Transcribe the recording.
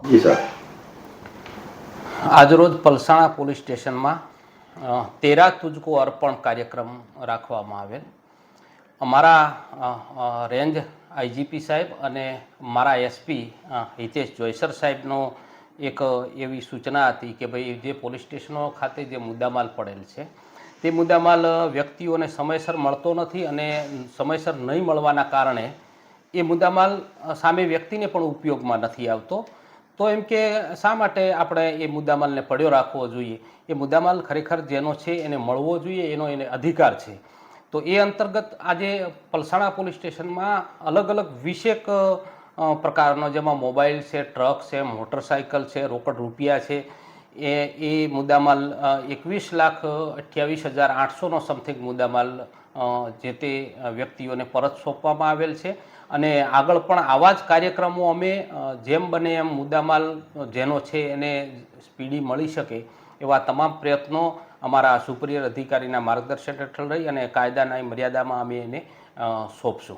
જી sir. આજરોજ Palsana police સ્ટેશનમાં તેરા તુજકો અર્પણ કાર્યક્રમ રાખવામાં આવેલ। અમારા રેન્જ આઈજીપી સાહેબ અને મારા એસપી હિતેશ જોયસર સાહેબનો એક એવી સૂચના હતી કે ભાઈ જે પોલીસ સ્ટેશનો ખાતે જે મુદ્દામાલ પડેલ છે તે મુદ્દામાલ વ્યક્તિઓને સમયસર મળતો નથી અને સમયસર નહીં મળવાના કારણે એ મુદ્દામાલ સામે વ્યક્તિને પણ ઉપયોગમાં નથી આવતો। તો એમ કે શા માટે આપણે એ મુદ્દામાલને પડ્યો રાખવો જોઈએ? એ મુદ્દામાલ ખરેખર જેનો છે એને મળવો જોઈએ, એનો એને અધિકાર છે। તો એ અંતર્ગત આજે પલસાણા પોલીસ સ્ટેશનમાં અલગ અલગ 20 પ્રકારનો, જેમાં મોબાઈલ છે, ટ્રક છે, મોટરસાઇકલ છે, રોકડ રૂપિયા છે, એ મુદ્દામાલ 21,28,800નો સમથિંગ મુદ્દામાલ જે તે વ્યક્તિઓને પરત સોંપવામાં આવેલ છે। અને આગળ પણ આવા જ કાર્યક્રમો અમે જેમ બને એમ મુદ્દામાલ જેનો છે એને સ્પીડી મળી શકે એવા તમામ પ્રયત્નો અમારા સુપરિયર અધિકારીના માર્ગદર્શન હેઠળ રહી અને કાયદાના મર્યાદામાં અમે એને સોંપશું।